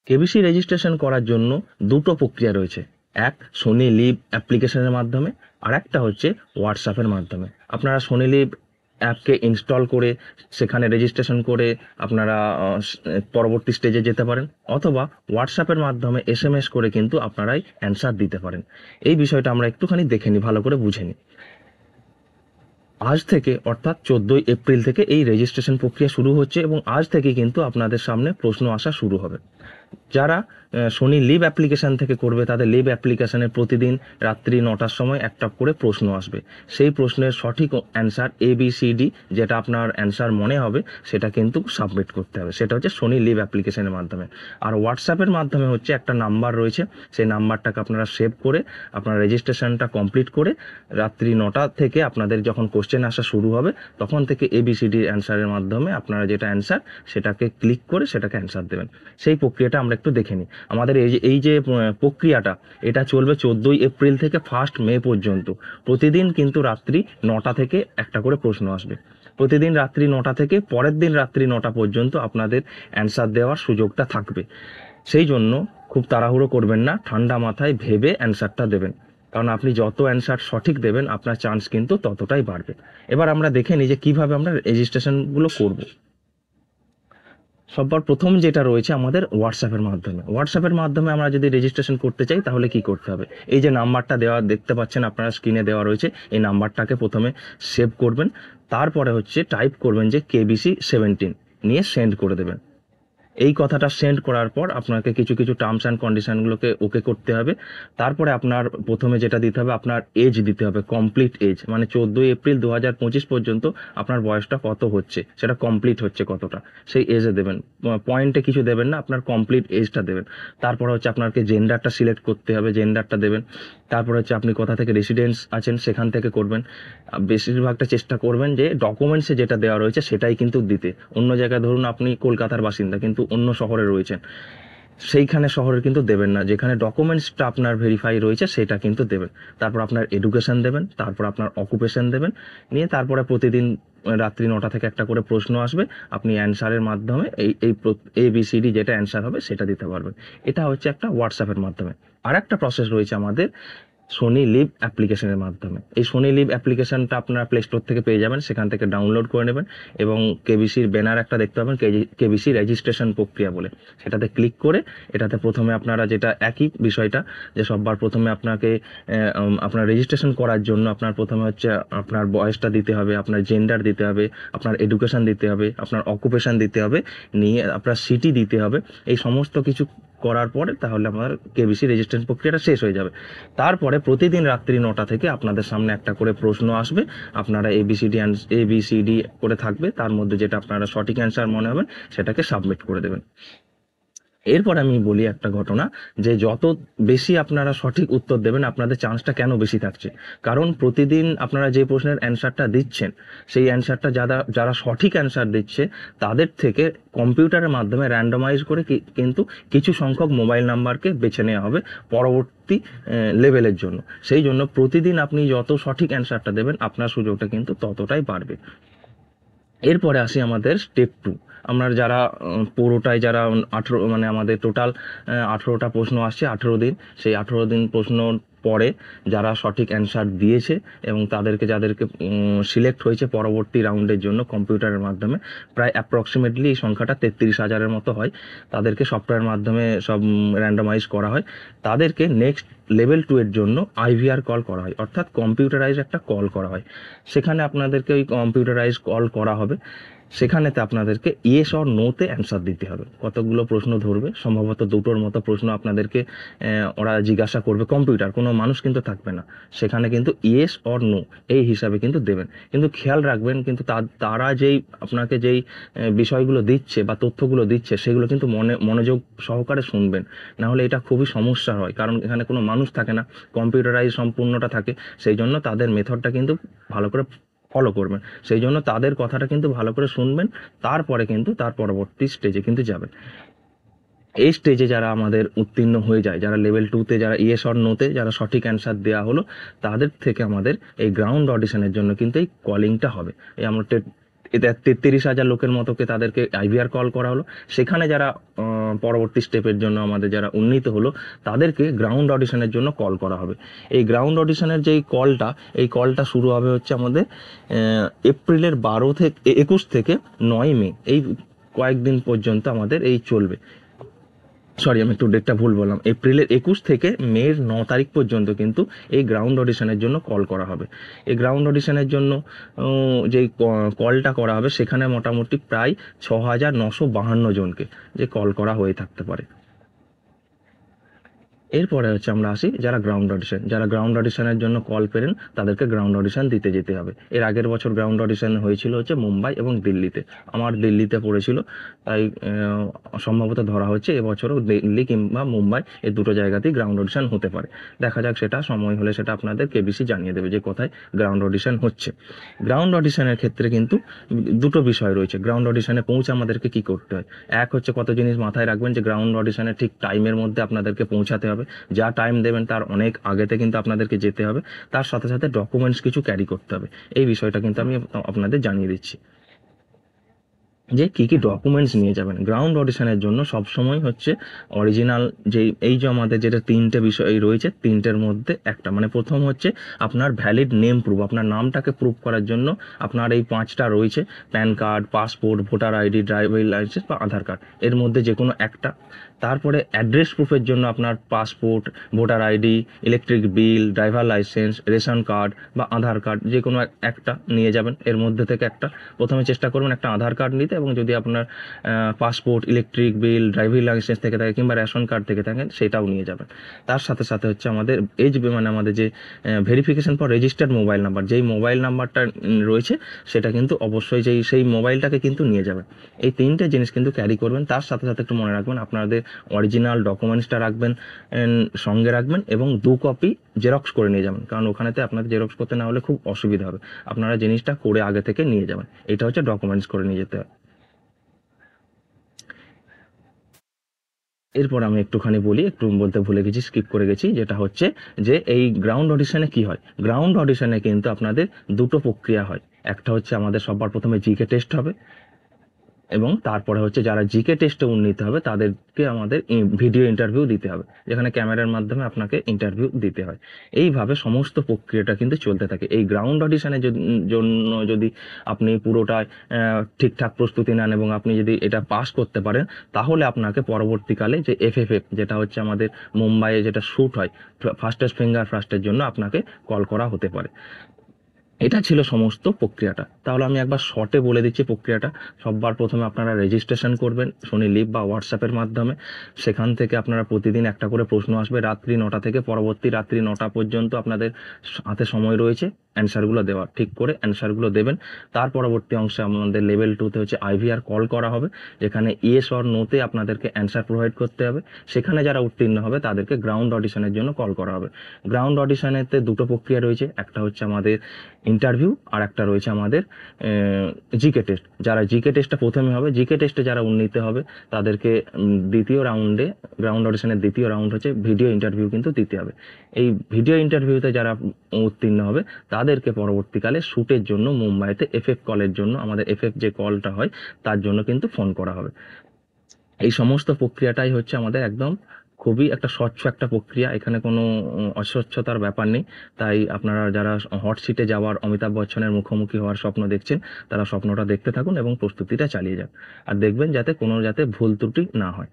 KBC registration করার জন্য দুটো প্রক্রিয়া রয়েছে। এক সোনি লিভ অ্যাপ্লিকেশনের মাধ্যমে, আর একটা হচ্ছে হোয়াটসঅ্যাপের মাধ্যমে। আপনারা সোনি লিভ অ্যাপকে ইনস্টল করে সেখানে রেজিস্ট্রেশন করে আপনারা পরবর্তী স্টেজে যেতে পারেন, অথবা হোয়াটসঅ্যাপের মাধ্যমে এসএমএস করে কিন্তু আপনারাই অ্যান্সার দিতে পারেন। এই বিষয়টা আমরা একটুখানি দেখে নিই, ভালো করে বুঝে নিই। আজ থেকে অর্থাৎ 14ই এপ্রিল থেকে এই রেজিস্ট্রেশন প্রক্রিয়া শুরু হচ্ছে এবং আজ থেকে কিন্তু আপনাদের সামনে প্রশ্ন আসা শুরু হবে। যারা সোনি লিভ অ্যাপ্লিকেশান থেকে করবে তাদের লিভ অ্যাপ্লিকেশানে প্রতিদিন রাত্রি 9টার সময় একটা করে প্রশ্ন আসবে। সেই প্রশ্নের সঠিক অ্যান্সার ABCD, যেটা আপনার অ্যান্সার মনে হবে সেটা কিন্তু সাবমিট করতে হবে। সেটা হচ্ছে সোনি লিভ অ্যাপ্লিকেশনের মাধ্যমে। আর হোয়াটসঅ্যাপের মাধ্যমে হচ্ছে একটা নাম্বার রয়েছে, সেই নাম্বারটাকে আপনারা সেভ করে আপনার রেজিস্ট্রেশনটা কমপ্লিট করে রাত্রি 9টা থেকে আপনাদের যখন কোশ্চেন আসা শুরু হবে তখন থেকে ABCD অ্যান্সারের মাধ্যমে আপনারা যেটা অ্যান্সার সেটাকে ক্লিক করে সেটাকে অ্যান্সার দেবেন। সেই প্রক্রিয়াটা আমরা একটু দেখে নিই। আমাদের এই যে প্রক্রিয়াটা, এটা চলবে 14ই এপ্রিল থেকে 1 মে পর্যন্ত। প্রতিদিন কিন্তু রাত্রি 9টা থেকে একটা করে প্রশ্ন আসবে। প্রতিদিন রাত্রি 9টা থেকে পরের দিন রাত্রি 9টা পর্যন্ত আপনাদের অ্যান্সার দেওয়ার সুযোগটা থাকবে। সেই জন্য খুব তাড়াহুড়ো করবেন না, ঠান্ডা মাথায় ভেবে অ্যান্সারটা দেবেন, কারণ আপনি যত অ্যান্সার সঠিক দেবেন আপনার চান্স কিন্তু ততটাই বাড়বে। এবার আমরা দেখে নিই যে কীভাবে আমরা রেজিস্ট্রেশনগুলো করব। সবার প্রথম যেটা রয়েছে আমাদের হোয়াটসঅ্যাপের মাধ্যমে। হোয়াটসঅ্যাপের মাধ্যমে আমরা যদি রেজিস্ট্রেশন করতে চাই তাহলে কি করতে হবে? এই যে নাম্বারটা দেওয়া দেখতে পাচ্ছেন আপনারা স্ক্রিনে দেওয়া রয়েছে, এই নাম্বারটাকে প্রথমে সেভ করবেন। তারপরে হচ্ছে টাইপ করবেন যে KBC17 নিয়ে সেন্ড করে দেবেন। এই কথাটা সেন্ড করার পর আপনাকে কিছু কিছু টার্মস অ্যান্ড কন্ডিশনগুলোকে ওকে করতে হবে। তারপরে আপনার প্রথমে যেটা দিতে হবে, আপনার এজ দিতে হবে, কমপ্লিট এজ, মানে 14ই এপ্রিল 2025 পর্যন্ত আপনার বয়সটা কত হচ্ছে, সেটা কমপ্লিট হচ্ছে কতটা, সেই এজে দেবেন। পয়েন্টে কিছু দেবেন না, আপনার কমপ্লিট এজটা দেবেন। তারপরে হচ্ছে আপনাকে জেন্ডারটা সিলেক্ট করতে হবে, জেন্ডারটা দেবেন। তারপরে হচ্ছে আপনি কোথা থেকে রেসিডেন্স আছেন সেখান থেকে করবেন। বেশিরভাগটা চেষ্টা করবেন যে ডকুমেন্টসে যেটা দেওয়া রয়েছে সেটাই কিন্তু দিতে। অন্য জায়গায় ধরুন আপনি কলকাতার বাসিন্দা কিন্তু অন্য শহরে রয়েছেন, সেইখানে শহরের কিন্তু দেবেন না, যেখানে ডকুমেন্টসটা আপনার ভেরিফাই রয়েছে সেটা কিন্তু দেবেন। তারপর আপনার এডুকেশন দেবেন, তারপর আপনার অকুপেশন দেবেন, নিয়ে তারপরে প্রতিদিন রাত্রি 9টা থেকে একটা করে প্রশ্ন আসবে, আপনি অ্যান্সারের মাধ্যমে এই এই ABCD যেটা অ্যান্সার হবে সেটা দিতে পারবেন। এটা হচ্ছে একটা হোয়াটসঅ্যাপের মাধ্যমে। আর একটা প্রসেস রয়েছে আমাদের সোনি লিভ অ্যাপ্লিকেশনের মাধ্যমে। এই সোনি লিভ অ্যাপ্লিকেশনটা আপনারা প্লে স্টোর থেকে পেয়ে যাবেন, সেখান থেকে ডাউনলোড করে নেবেন এবং কেবিসির ব্যানার একটা দেখতে পাবেন, কেবিসি রেজিস্ট্রেশন প্রক্রিয়া বলে, সেটাতে ক্লিক করে এটাতে প্রথমে আপনারা যেটা একই বিষয়টা, যে সববার প্রথমে আপনাকে আপনার রেজিস্ট্রেশন করার জন্য আপনার প্রথমে হচ্ছে আপনার বয়সটা দিতে হবে, আপনার জেন্ডার দিতে হবে, আপনার এডুকেশন দিতে হবে, আপনার অকুপেশন দিতে হবে, নিয়ে আপনার সিটি দিতে হবে। এই সমস্ত কিছু করার পরে তাহলে আমার কেবিসি রেজিস্ট্রেশন প্রক্রিয়াটা শেষ হয়ে যাবে। তারপরে প্রতিদিন রাত্রি 9টা থেকে আপনাদের সামনে একটা করে প্রশ্ন আসবে, আপনারা ABCD করে থাকবে, তার মধ্যে যেটা আপনারা সঠিক অ্যান্সার মনে হবেন সেটাকে সাবমিট করে দেবেন। এরপর আমি বলি একটা ঘটনা, যে যত বেশি আপনারা সঠিক উত্তর দেবেন আপনাদের চান্সটা কেন বেশি থাকছে, কারণ প্রতিদিন আপনারা যে প্রশ্নের অ্যান্সারটা দিচ্ছেন সেই অ্যান্সারটা যারা সঠিক অ্যান্সার দিচ্ছে তাদের থেকে কম্পিউটারের মাধ্যমে র্যান্ডমাইজ করে কিন্তু কিছু সংখ্যক মোবাইল নাম্বারকে বেছে নেওয়া হবে পরবর্তী লেভেলের জন্য। সেই জন্য প্রতিদিন আপনি যত সঠিক অ্যান্সারটা দেবেন আপনার সুযোগটা কিন্তু ততটাই বাড়বে। এরপরে আসি আমাদের স্টেপ 2। আমরা যারা পুরোটাই যারা 18, মানে আমাদের টোটাল 18টা প্রশ্ন আসছে 18 দিন, সেই 18 দিন প্রশ্ন পরে যারা সঠিক অ্যান্সার দিয়েছে এবং যাদেরকে সিলেক্ট হয়েছে পরবর্তী রাউন্ডের জন্য কম্পিউটারের মাধ্যমে, প্রায় অ্যাপ্রক্সিমেটলি এই সংখ্যাটা 33,000-এর মতো হয়, তাদেরকে সফটওয়্যারের মাধ্যমে সব র্যান্ডমাইজ করা হয়। তাদেরকে নেক্সট লেভেল 2 এর জন্য IVR কল করা হয়, অর্থাৎ কম্পিউটারাইজ একটা কল করা হয়। সেখানে আপনাদেরকে ওই কম্পিউটারাইজ কল করা হবে, সেখানেতে আপনাদেরকে ইয়েস অর নোতে অ্যান্সার দিতে হবে। কতগুলো প্রশ্ন ধরবে, সম্ভবত 2টোর মতো প্রশ্ন আপনাদেরকে ওরা জিজ্ঞাসা করবে, কম্পিউটার, কোনো মানুষ কিন্তু থাকবে না, সেখানে কিন্তু ইয়েস অর নো এই হিসাবে কিন্তু দেবেন। কিন্তু খেয়াল রাখবেন, কিন্তু তারা আপনাকে যেই বিষয়গুলো দিচ্ছে বা তথ্যগুলো দিচ্ছে সেগুলো কিন্তু মনোযোগ সহকারে শুনবেন, নাহলে এটা খুবই সমস্যা হয়, কারণ এখানে কোনো মানুষ থাকে না, কম্পিউটারাইজ সম্পূর্ণটা থাকে, সেই জন্য তাদের মেথডটা কিন্তু ভালো করে ফলো করবেন। সেই জন্য তাদের কথাটা কিন্তু ভালো করে শুনবেন, তারপরে কিন্তু তার পরবর্তী স্টেজে কিন্তু যাবেন। এই স্টেজে যারা আমাদের উত্তীর্ণ হয়ে যায়, যারা লেভেল 2তে, যারা ইয়েস অর নোতে যারা সঠিক অ্যান্সার দেওয়া হলো, তাদের থেকে আমাদের এই গ্রাউন্ড অডিশনের জন্য কিন্তু এই কলিংটা হবে। এই আমরা 33,000 লোকের মতোকে তাদেরকে আইভিআর কল করা হলো। সেখানে যারা পরবর্তী স্টেপের জন্য আমাদের যারা উন্নীত হলো তাদেরকে গ্রাউন্ড অডিশনের জন্য কল করা হবে। এই গ্রাউন্ড অডিশনের যেই কলটা, এই কলটা শুরু হবে হচ্ছে আমাদের এপ্রিলের 21 থেকে 9 মে, এই কয়েকদিন পর্যন্ত আমাদের এই চলবে। সরি, আমি একটু ডেটটা ভুল বললাম, এপ্রিলের 21 থেকে মের 9 তারিখ পর্যন্ত কিন্তু এই গ্রাউন্ড অডিশনের জন্য কল করা হবে। এই গ্রাউন্ড অডিশনের জন্য যেই কলটা করা হবে সেখানে মোটামুটি প্রায় 6,952 জনকে যে কল করা হয়ে থাকতে পারে। এরপরে হচ্ছে আমরা আসি যারা গ্রাউন্ড অডিশনের জন্য কল পেলেন তাদেরকে গ্রাউন্ড অডিশন দিতে যেতে হবে। এর আগের বছর গ্রাউন্ড অডিশন হয়েছিল হচ্ছে মুম্বাই এবং দিল্লিতে। আমার দিল্লিতে পড়েছিল, তাই সম্ভবত ধরা হচ্ছে এবছরও দিল্লি কিংবা মুম্বাই এই দুটো জায়গাতেই গ্রাউন্ড অডিশন হতে পারে। দেখা যাক, সেটা সময় হলে সেটা আপনাদের কেবিসি জানিয়ে দেবে যে কোথায় গ্রাউন্ড অডিশন হচ্ছে। গ্রাউন্ড অডিশনের ক্ষেত্রে কিন্তু দুটো বিষয় রয়েছে। গ্রাউন্ড অডিশনে পৌঁছে আমাদেরকে কি করতে হয়? এক হচ্ছে কত জিনিস মাথায় রাখবেন, যে গ্রাউন্ড অডিশনের ঠিক টাইমের মধ্যে আপনাদেরকে পৌঁছাতে হবে। যা টাইম দেবেন তার অনেক আগেতে কিন্তু আপনাদেরকে যেতে হবে। তার সাথে সাথে ডকুমেন্টস কিছু ক্যারি করতে হবে। এই বিষয়টা কিন্তু আমি আপনাদের জানিয়ে দিচ্ছি যে কি কি ডকুমেন্টস নিয়ে যাবেন। গ্রাউন্ড অডিশনের জন্য সবসময় হচ্ছে অরিজিনাল এই যে আমাদের যেটা 3টে বিষয় রয়েছে, 3টের মধ্যে একটা, মানে প্রথম হচ্ছে আপনার ভ্যালিড নেম প্রুফ, আপনার নামটাকে প্রুফ করার জন্য আপনার এই 5টা রয়েছে: pan card, passport, voter ID, driving licence বা আধার কার্ড, এর মধ্যে যে কোনো একটা। তারপরে অ্যাড্রেস প্রুফের জন্য আপনার passport, voter ID, electric bill, driver licence, ration card বা আধার কার্ড, যে কোনো একটা নিয়ে যাবেন। এর মধ্যে থেকে একটা প্রথমে চেষ্টা করবেন একটা আধার কার্ড নিতে, এবং যদি আপনার passport, electric bill, driving licence থেকে থাকে কিংবা রেশন কার্ড থেকে থাকেন সেটাও নিয়ে যাবেন। তার সাথে সাথে হচ্ছে আমাদের মানে আমাদের যে verification for registered mobile number, যেই মোবাইল নাম্বারটা রয়েছে সেটা কিন্তু অবশ্যই সেই মোবাইলটাকে কিন্তু নিয়ে যাবেন। এই 3টে জিনিস কিন্তু ক্যারি করবেন। তার সাথে সাথে একটু মনে রাখবেন আপনাদের অরিজিনাল ডকুমেন্টসটা রাখবেন, সঙ্গে রাখবেন, এবং 2 কপি জেরক্স করে নিয়ে যাবেন, কারণ ওখানেতে আপনাদের জেরক্স করতে না হলে খুব অসুবিধা হবে। আপনারা জিনিসটা করে আগে থেকে নিয়ে যাবেন। এটা হচ্ছে ডকুমেন্টস করে নিয়ে যেতে হয়। এরপর আমি একটুখানি বলি, একটু বলতে ভুলে গেছি, স্কিপ করে গেছি, যেটা হচ্ছে যে এই গ্রাউন্ড অডিশনে কি হয়। গ্রাউন্ড অডিশনে কিন্তু আপনাদের দুটো প্রক্রিয়া হয়। একটা হচ্ছে আমাদের সবার প্রথমে জিকে টেস্ট হবে, এবং তারপরে হচ্ছে যারা জিকে টেস্টে উন্নীত হবে তাদেরকে আমাদের ভিডিও ইন্টারভিউ দিতে হবে, যেখানে ক্যামেরার মাধ্যমে আপনাকে ইন্টারভিউ দিতে হয়। এইভাবে সমস্ত প্রক্রিয়াটা কিন্তু চলতে থাকে। এই গ্রাউন্ড অডিশনের জন্য যদি আপনি পুরোটাই ঠিকঠাক প্রস্তুতি নেন এবং আপনি যদি এটা পাস করতে পারেন, তাহলে আপনাকে পরবর্তীকালে যে এফএফএফ, যেটা হচ্ছে আমাদের মুম্বাইয়ে যেটা শ্যুট হয়, ফাস্টেস্ট ফিঙ্গার ফার্স্টের জন্য আপনাকে কল করা হতে পারে। এটা ছিল সমস্ত প্রক্রিয়াটা। তাহলে আমি একবার শর্টে বলে দিচ্ছি প্রক্রিয়াটা। সবার প্রথমে আপনারা রেজিস্ট্রেশন করবেন সোনি লিভ বা হোয়াটসঅ্যাপের মাধ্যমে। সেখান থেকে আপনারা প্রতিদিন একটা করে প্রশ্ন আসবে রাত্রি 9টা থেকে পরবর্তী রাত্রি 9টা পর্যন্ত আপনাদের হাতে সময় রয়েছে অ্যান্সারগুলো দেওয়ার। ঠিক করে অ্যান্সারগুলো দেবেন। তার পরবর্তী অংশে আমাদের লেভেল 2তে হচ্ছে আইভিআর কল করা হবে, যেখানে ইয়েস অর নোতে আপনাদেরকে অ্যান্সার প্রোভাইড করতে হবে। সেখানে যারা উত্তীর্ণ হবে তাদেরকে গ্রাউন্ড অডিশনের জন্য কল করা হবে। গ্রাউন্ড অডিশনেতে দুটো প্রক্রিয়া রয়েছে, একটা হচ্ছে আমাদের ইন্টারভিউ আর একটা রয়েছে আমাদের জিকে টেস্ট। যারা জিকে টেস্টটা প্রথমে হবে, জিকে টেস্টে যারা উন্নীত হবে তাদেরকে দ্বিতীয় রাউন্ডে, গ্রাউন্ড অডিশনের দ্বিতীয় রাউন্ড হচ্ছে ভিডিও ইন্টারভিউ কিন্তু দিতে হবে। এই ভিডিও ইন্টারভিউতে যারা উত্তীর্ণ হবে তাদেরকে পরবর্তীকালে শ্যুটের জন্য মুম্বাইতে এফএফ কলের জন্য, আমাদের এফএফ যে কলটা হয় তার জন্য কিন্তু ফোন করা হবে। এই সমস্ত প্রক্রিয়াটাই হচ্ছে আমাদের একদম খুবই একটা স্বচ্ছ একটা প্রক্রিয়া। এখানে কোনো অস্বচ্ছতার ব্যাপার নেই। তাই আপনারা যারা হট সিটে যাওয়ার, অমিতাভ বচ্চনের মুখোমুখি হওয়ার স্বপ্ন দেখছেন, তারা স্বপ্নটা দেখতে থাকুন এবং প্রস্তুতিটা চালিয়ে যান। আর দেখবেন যাতে ভুল ত্রুটি না হয়।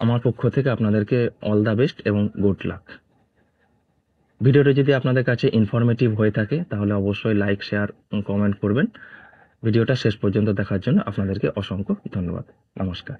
আমার পক্ষ থেকে আপনাদেরকে অল দ্য বেস্ট এবং গুড লাক। ভিডিওটা যদি আপনাদের কাছে ইনফরমেটিভ হয়ে থাকে তাহলে অবশ্যই লাইক, শেয়ার, কমেন্ট করবেন। ভিডিওটা শেষ পর্যন্ত দেখার জন্য আপনাদেরকে অসংখ্য ধন্যবাদ। নমস্কার।